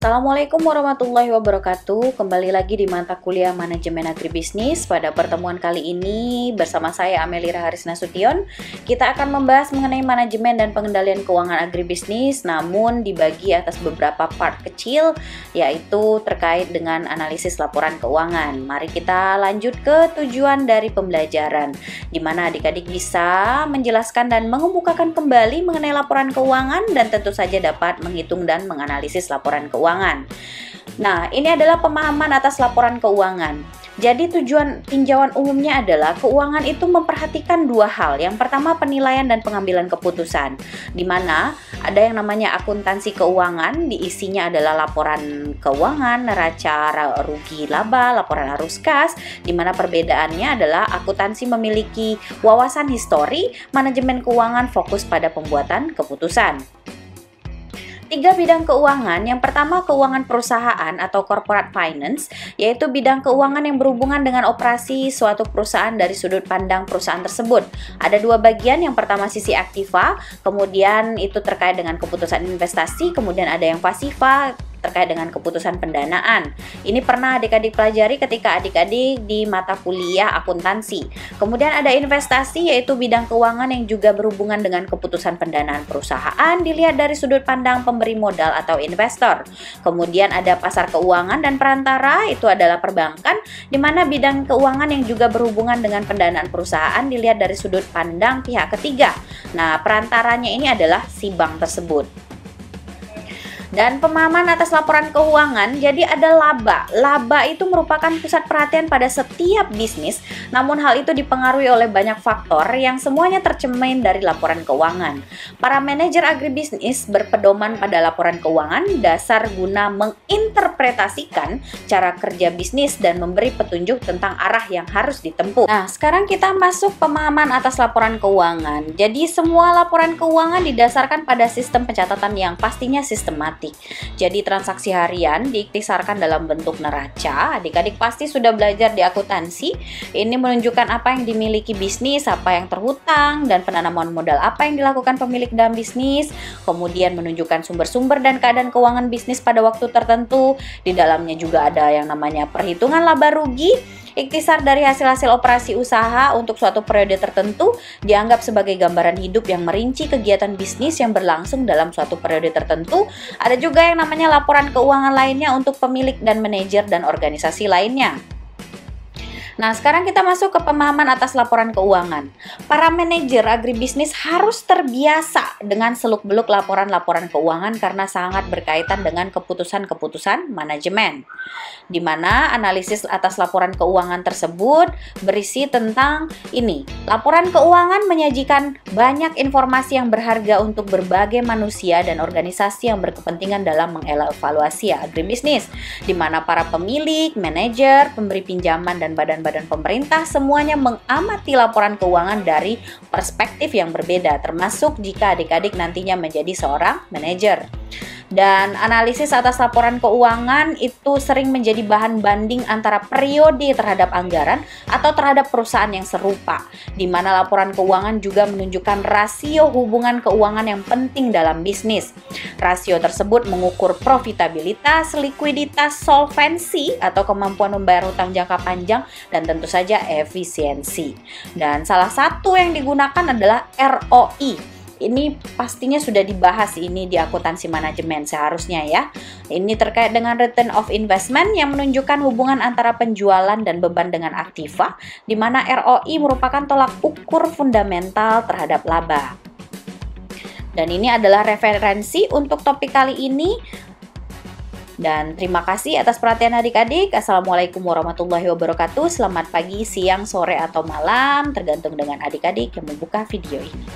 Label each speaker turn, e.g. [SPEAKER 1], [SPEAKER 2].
[SPEAKER 1] Assalamualaikum warahmatullahi wabarakatuh. Kembali lagi di mata kuliah Manajemen Agribisnis. Pada pertemuan kali ini bersama saya Amelira Haris Nasution, kita akan membahas mengenai manajemen dan pengendalian keuangan agribisnis, namun dibagi atas beberapa part kecil, yaitu terkait dengan analisis laporan keuangan. Mari kita lanjut ke tujuan dari pembelajaran, di mana adik-adik bisa menjelaskan dan mengemukakan kembali mengenai laporan keuangan dan tentu saja dapat menghitung dan menganalisis laporan keuangan. Nah, ini adalah pemahaman atas laporan keuangan. Jadi tujuan tinjauan umumnya adalah keuangan itu memperhatikan dua hal. Yang pertama, penilaian dan pengambilan keputusan, di mana ada yang namanya akuntansi keuangan, diisinya adalah laporan keuangan, neraca rugi laba, laporan arus kas, di mana perbedaannya adalah akuntansi memiliki wawasan histori, manajemen keuangan fokus pada pembuatan keputusan. 3 bidang keuangan. Yang pertama, keuangan perusahaan atau corporate finance, yaitu bidang keuangan yang berhubungan dengan operasi suatu perusahaan dari sudut pandang perusahaan tersebut. Ada dua bagian, yang pertama sisi aktiva, kemudian itu terkait dengan keputusan investasi, kemudian ada yang pasiva, terkait dengan keputusan pendanaan. Ini pernah adik-adik pelajari ketika adik-adik di mata kuliah akuntansi. Kemudian ada investasi, yaitu bidang keuangan yang juga berhubungan dengan keputusan pendanaan perusahaan dilihat dari sudut pandang pemberi modal atau investor. Kemudian ada pasar keuangan dan perantara, itu adalah perbankan, di mana bidang keuangan yang juga berhubungan dengan pendanaan perusahaan dilihat dari sudut pandang pihak ketiga. Nah, perantaranya ini adalah si bank tersebut. Dan pemahaman atas laporan keuangan, jadi ada laba. Laba itu merupakan pusat perhatian pada setiap bisnis, namun hal itu dipengaruhi oleh banyak faktor yang semuanya tercermin dari laporan keuangan. Para manajer agribisnis berpedoman pada laporan keuangan dasar guna menginterpretasikan cara kerja bisnis dan memberi petunjuk tentang arah yang harus ditempuh. Nah, sekarang kita masuk pemahaman atas laporan keuangan. Jadi semua laporan keuangan didasarkan pada sistem pencatatan yang pastinya sistematik. Jadi transaksi harian diiktisarkan dalam bentuk neraca. Adik-adik pasti sudah belajar di akuntansi. Ini menunjukkan apa yang dimiliki bisnis, apa yang terhutang, dan penanaman modal apa yang dilakukan pemilik dalam bisnis. Kemudian menunjukkan sumber-sumber dan keadaan keuangan bisnis pada waktu tertentu. Di dalamnya juga ada yang namanya perhitungan laba rugi. Iktisar dari hasil-hasil operasi usaha untuk suatu periode tertentu dianggap sebagai gambaran hidup yang merinci kegiatan bisnis yang berlangsung dalam suatu periode tertentu. Ada juga yang namanya laporan keuangan lainnya untuk pemilik dan manajer dan organisasi lainnya. Nah, sekarang kita masuk ke pemahaman atas laporan keuangan. Para manajer agribisnis harus terbiasa dengan seluk-beluk laporan-laporan keuangan karena sangat berkaitan dengan keputusan-keputusan manajemen. Di mana analisis atas laporan keuangan tersebut berisi tentang ini. Laporan keuangan menyajikan banyak informasi yang berharga untuk berbagai manusia dan organisasi yang berkepentingan dalam mengevaluasi agribisnis, di mana para pemilik, manajer, pemberi pinjaman, dan badan pemerintah semuanya mengamati laporan keuangan dari perspektif yang berbeda, termasuk jika adik-adik nantinya menjadi seorang manajer. Dan analisis atas laporan keuangan itu sering menjadi bahan banding antara periode terhadap anggaran atau terhadap perusahaan yang serupa, di mana laporan keuangan juga menunjukkan rasio hubungan keuangan yang penting dalam bisnis. Rasio tersebut mengukur profitabilitas, likuiditas, solvensi atau kemampuan membayar hutang jangka panjang, dan tentu saja efisiensi. Dan salah satu yang digunakan adalah ROI. Ini pastinya sudah dibahas ini di akuntansi manajemen seharusnya ya. Ini terkait dengan return of investment yang menunjukkan hubungan antara penjualan dan beban dengan aktiva, di mana ROI merupakan tolak ukur fundamental terhadap laba. Dan ini adalah referensi untuk topik kali ini. Dan terima kasih atas perhatian adik-adik. Assalamualaikum warahmatullahi wabarakatuh. Selamat pagi, siang, sore, atau malam, tergantung dengan adik-adik yang membuka video ini.